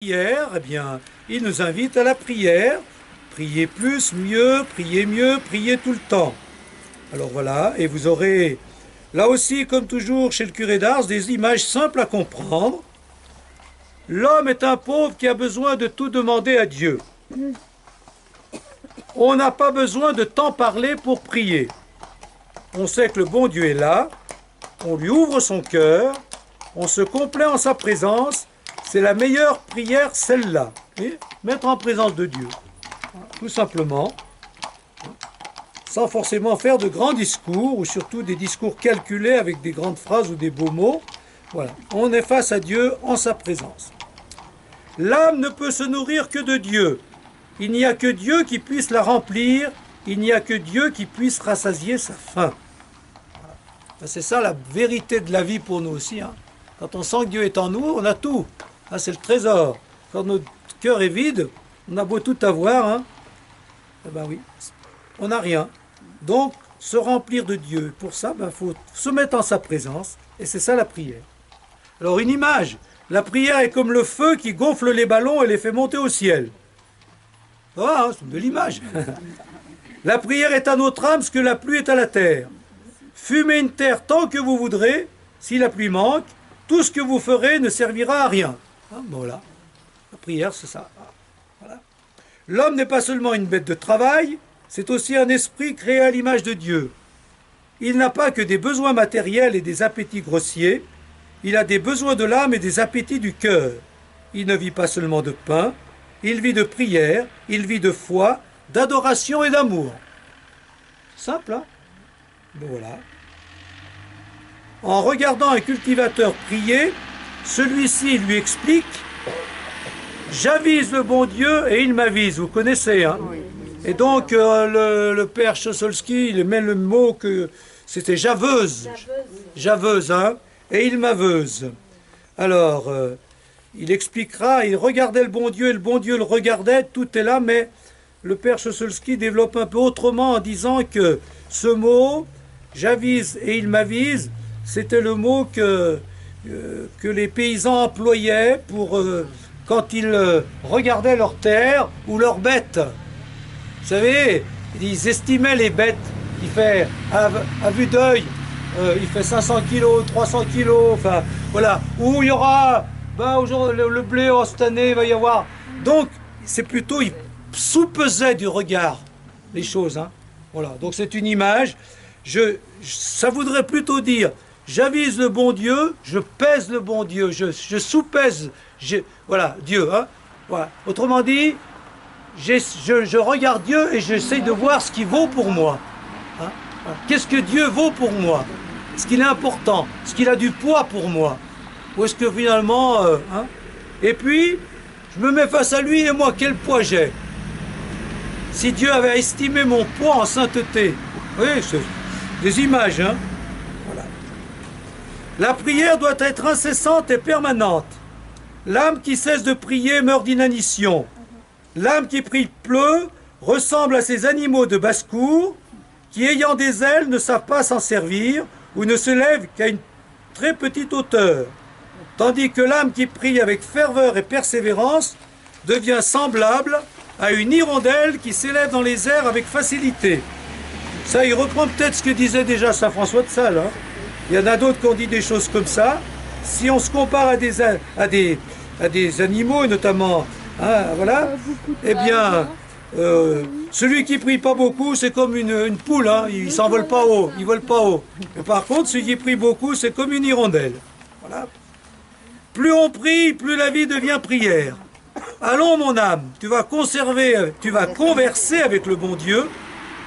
Prière, eh bien, il nous invite à la prière. Priez plus, mieux, priez tout le temps. Alors voilà, et vous aurez, là aussi, comme toujours chez le curé d'Ars, des images simples à comprendre. L'homme est un pauvre qui a besoin de tout demander à Dieu. On n'a pas besoin de tant parler pour prier. On sait que le bon Dieu est là, on lui ouvre son cœur, on se complaît en sa présence. C'est la meilleure prière, celle-là. Mettre en présence de Dieu. Tout simplement. Sans forcément faire de grands discours, ou surtout des discours calculés avec des grandes phrases ou des beaux mots. Voilà. On est face à Dieu en sa présence. L'âme ne peut se nourrir que de Dieu. Il n'y a que Dieu qui puisse la remplir. Il n'y a que Dieu qui puisse rassasier sa faim. Voilà. C'est ça la vérité de la vie pour nous aussi. Quand on sent que Dieu est en nous, on a tout. C'est le trésor. Quand notre cœur est vide, on a beau tout avoir, eh ben oui, on n'a rien. Donc, se remplir de Dieu. Pour ça, il faut se mettre en sa présence. Et c'est ça la prière. Alors, une image. La prière est comme le feu qui gonfle les ballons et les fait monter au ciel. C'est une belle image. La prière est à notre âme ce que la pluie est à la terre. Fumez une terre tant que vous voudrez. Si la pluie manque, tout ce que vous ferez ne servira à rien. Voilà. La prière, c'est ça. Voilà. L'homme n'est pas seulement une bête de travail, c'est aussi un esprit créé à l'image de Dieu. Il n'a pas que des besoins matériels et des appétits grossiers, il a des besoins de l'âme et des appétits du cœur. Il ne vit pas seulement de pain, il vit de prière, il vit de foi, d'adoration et d'amour. Simple, hein? Voilà. En regardant un cultivateur prier, celui-ci lui explique « J'avise le bon Dieu et il m'avise ». Vous connaissez, hein? Et donc, le père Chossolski, il met le mot que c'était « javeuse ». Javeuse, hein? Et il m'aveuse. Alors, il expliquera, il regardait le bon Dieu et le bon Dieu le regardait, tout est là, mais le père Chossolski développe un peu autrement en disant que ce mot « j'avise et il m'avise », c'était le mot que les paysans employaient pour quand ils regardaient leurs terres ou leurs bêtes. Vous savez, ils estimaient les bêtes. Il fait, à vue d'œil, il fait 500 kilos, 300 kilos, enfin, voilà. Où il y aura, le blé, cette année, il va y avoir. Donc, c'est plutôt, ils sous-pesaient du regard les choses. Hein. Voilà, donc c'est une image. Ça voudrait plutôt dire, j'avise le bon Dieu, je pèse le bon Dieu, je sous-pèse, voilà, Dieu. Hein, voilà. Autrement dit, je regarde Dieu et j'essaye de voir ce qui vaut pour moi. Hein, voilà. Qu'est-ce que Dieu vaut pour moi? Est-ce qu'il est important? Est-ce qu'il a du poids pour moi? Ou est-ce que finalement... Et puis, je me mets face à lui et moi, quel poids j'ai? Si Dieu avait estimé mon poids en sainteté, oui, c'est des images, hein. La prière doit être incessante et permanente. L'âme qui cesse de prier meurt d'inanition. L'âme qui prie pleut ressemble à ces animaux de basse-cour qui, ayant des ailes, ne savent pas s'en servir ou ne se lèvent qu'à une très petite hauteur. Tandis que l'âme qui prie avec ferveur et persévérance devient semblable à une hirondelle qui s'élève dans les airs avec facilité. Ça, il reprend peut-être ce que disait déjà saint François de Sales. Hein. Il y en a d'autres qui ont dit des choses comme ça. Si on se compare à des animaux, notamment, voilà, eh bien, celui qui prie pas beaucoup, c'est comme une poule, hein, il s'envole pas haut, il vole pas haut. Mais par contre, celui qui prie beaucoup, c'est comme une hirondelle. Voilà. Plus on prie, plus la vie devient prière. Allons, mon âme, tu vas converser avec le bon Dieu,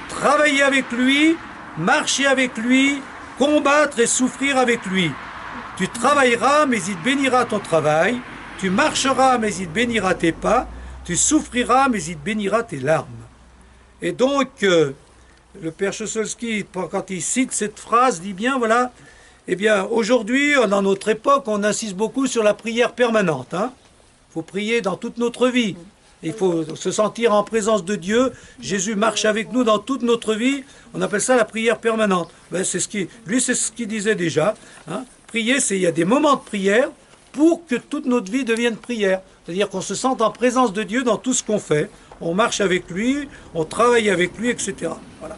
travailler avec lui, marcher avec lui, combattre et souffrir avec lui. Tu travailleras, mais il bénira ton travail. Tu marcheras, mais il bénira tes pas. Tu souffriras, mais il bénira tes larmes. Et donc, le père Chossolski, quand il cite cette phrase, dit bien, voilà, eh bien, aujourd'hui, dans notre époque, on insiste beaucoup sur la prière permanente. Il faut prier dans toute notre vie. Il faut se sentir en présence de Dieu. Jésus marche avec nous dans toute notre vie. On appelle ça la prière permanente. Ben, c'est ce qu'il disait déjà. Prier, il y a des moments de prière pour que toute notre vie devienne prière. C'est-à-dire qu'on se sente en présence de Dieu dans tout ce qu'on fait. On marche avec lui, on travaille avec lui, etc. Voilà.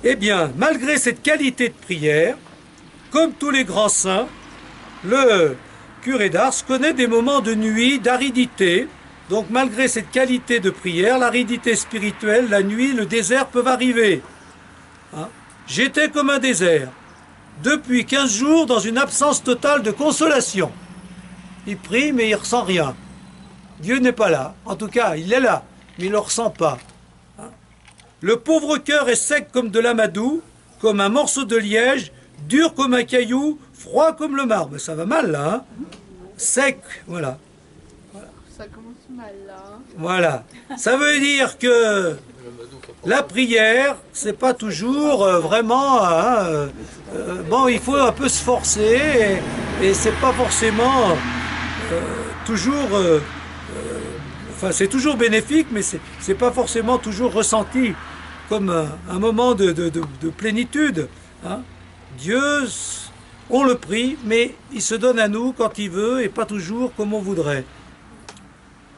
Eh bien, malgré cette qualité de prière, comme tous les grands saints, le curé d'Ars connaît des moments de nuit, d'aridité. Donc malgré cette qualité de prière, l'aridité spirituelle, la nuit, le désert peuvent arriver. Hein? J'étais comme un désert, depuis 15 jours dans une absence totale de consolation. Il prie mais il ne ressent rien. Dieu n'est pas là. En tout cas, il est là, mais il ne le ressent pas. Hein? Le pauvre cœur est sec comme de l'amadou, comme un morceau de liège, dur comme un caillou, froid comme le marbre. Ça va mal là, hein? Sec, voilà. Ça commence mal là. Voilà. Ça veut dire que la prière, c'est pas toujours vraiment... bon, il faut un peu se forcer et c'est pas forcément toujours... enfin, c'est toujours bénéfique, mais c'est pas forcément toujours ressenti comme un moment de plénitude. Hein. Dieu, on le prie, mais il se donne à nous quand il veut et pas toujours comme on voudrait.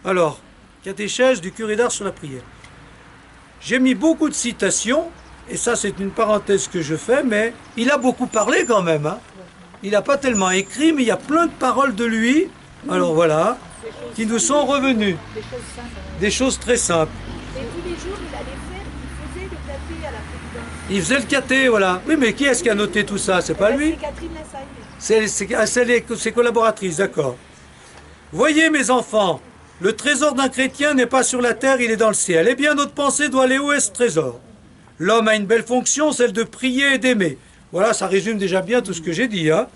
Alors, catéchèse du curé d'Ars sur la prière. J'ai mis beaucoup de citations, et ça c'est une parenthèse que je fais, mais il a beaucoup parlé quand même. Hein. Il n'a pas tellement écrit, mais il y a plein de paroles de lui, alors voilà, qui nous sont revenues. Des choses très simples. Et tous les jours, il allait faire, il faisait le café à la présidence. Il faisait le caté, voilà. Oui, mais qui est-ce qui a noté tout ça? C'est pas lui? C'est Catherine Lassagne. C'est ses collaboratrices, d'accord. Voyez mes enfants, le trésor d'un chrétien n'est pas sur la terre, il est dans le ciel. Eh bien, notre pensée doit aller où est ce trésor? L'homme a une belle fonction, celle de prier et d'aimer. Voilà, ça résume déjà bien tout ce que j'ai dit. Hein.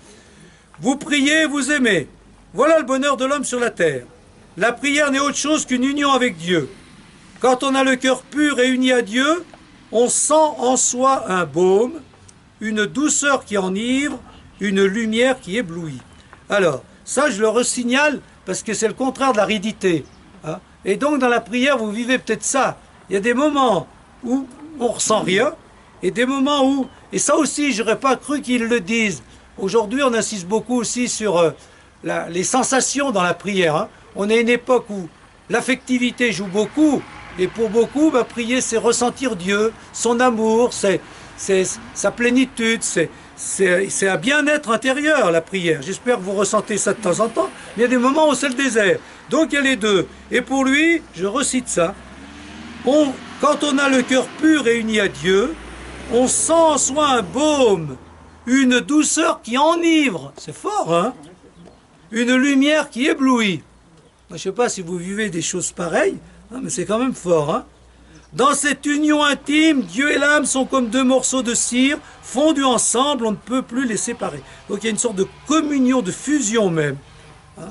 Vous priez, vous aimez. Voilà le bonheur de l'homme sur la terre. La prière n'est autre chose qu'une union avec Dieu. Quand on a le cœur pur et uni à Dieu, on sent en soi un baume, une douceur qui enivre, une lumière qui éblouit. Alors, ça je le resignale parce que c'est le contraire de l'aridité. Hein. Et donc dans la prière, vous vivez peut-être ça. Il y a des moments où on ne ressent rien, et des moments où... Et ça aussi, je n'aurais pas cru qu'ils le disent. Aujourd'hui, on insiste beaucoup aussi sur les sensations dans la prière. Hein. On est à une époque où l'affectivité joue beaucoup, et pour beaucoup, prier, c'est ressentir Dieu, son amour, c'est sa plénitude, c'est un bien-être intérieur, la prière. J'espère que vous ressentez ça de temps en temps. Mais il y a des moments où c'est le désert. Donc il y a les deux. Et pour lui, je recite ça, quand on a le cœur pur et uni à Dieu, on sent en soi un baume, une douceur qui enivre. C'est fort, hein? Une lumière qui éblouit. Je ne sais pas si vous vivez des choses pareilles, hein, mais c'est quand même fort, hein? Dans cette union intime, Dieu et l'âme sont comme deux morceaux de cire, fondus ensemble, on ne peut plus les séparer. Donc il y a une sorte de communion, de fusion même. Hein.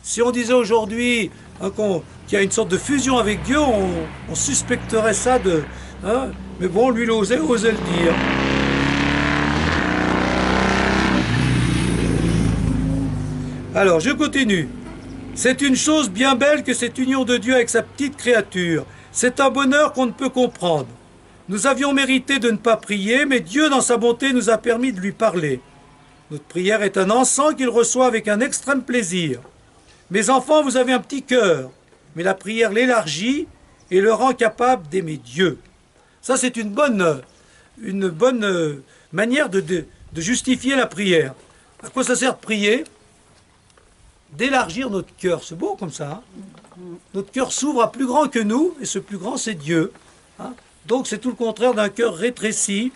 Si on disait aujourd'hui hein, qu'il y a une sorte de fusion avec Dieu, on suspecterait ça de... Hein, mais bon, lui, il osait le dire. Alors, je continue. C'est une chose bien belle que cette union de Dieu avec sa petite créature. C'est un bonheur qu'on ne peut comprendre. Nous avions mérité de ne pas prier, mais Dieu, dans sa bonté, nous a permis de lui parler. Notre prière est un encens qu'il reçoit avec un extrême plaisir. Mes enfants, vous avez un petit cœur, mais la prière l'élargit et le rend capable d'aimer Dieu. Ça, c'est une bonne manière de justifier la prière. À quoi ça sert de prier? D'élargir notre cœur. C'est beau comme ça. Hein. Notre cœur s'ouvre à plus grand que nous, et ce plus grand, c'est Dieu. Hein. Donc, c'est tout le contraire d'un cœur rétréci.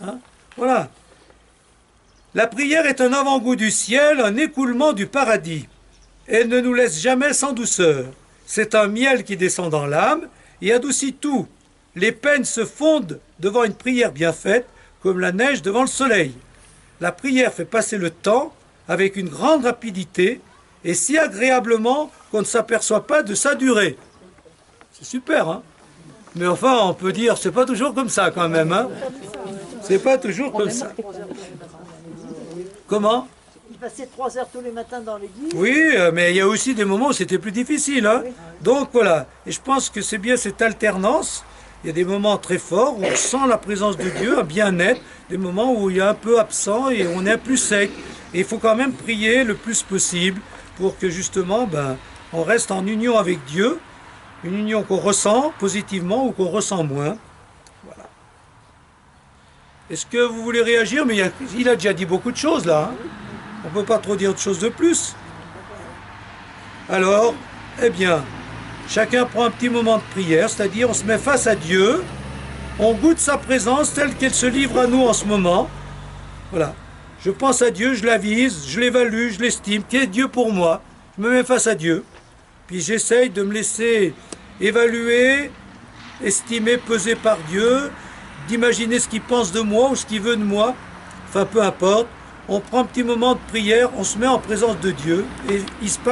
Hein. Voilà. La prière est un avant-goût du ciel, un écoulement du paradis. Elle ne nous laisse jamais sans douceur. C'est un miel qui descend dans l'âme et adoucit tout. Les peines se fondent devant une prière bien faite, comme la neige devant le soleil. La prière fait passer le temps avec une grande rapidité et si agréablement qu'on ne s'aperçoit pas de sa durée. C'est super, hein? Mais enfin, on peut dire, c'est pas toujours comme ça quand même, hein? C'est pas toujours comme ça. Comment? Il passait 3 heures tous les matins dans l'église. Oui, mais il y a aussi des moments où c'était plus difficile, hein? Donc voilà, et je pense que c'est bien cette alternance Il y a des moments très forts où on sent la présence de Dieu, un bien-être, des moments où il est un peu absent et on est un plus sec. Et il faut quand même prier le plus possible pour que justement on reste en union avec Dieu, une union qu'on ressent positivement ou qu'on ressent moins. Voilà. Est-ce que vous voulez réagir? Mais il a déjà dit beaucoup de choses là. Hein. On ne peut pas trop dire de choses de plus. Alors, eh bien, chacun prend un petit moment de prière, c'est-à-dire on se met face à Dieu, on goûte sa présence telle qu'elle se livre à nous en ce moment. Voilà. Je pense à Dieu, je l'avise, je l'évalue, je l'estime. Qu'est Dieu pour moi? Je me mets face à Dieu. Puis j'essaye de me laisser évaluer, estimer, peser par Dieu, d'imaginer ce qu'il pense de moi ou ce qu'il veut de moi. Enfin, peu importe. On prend un petit moment de prière, on se met en présence de Dieu et il se passe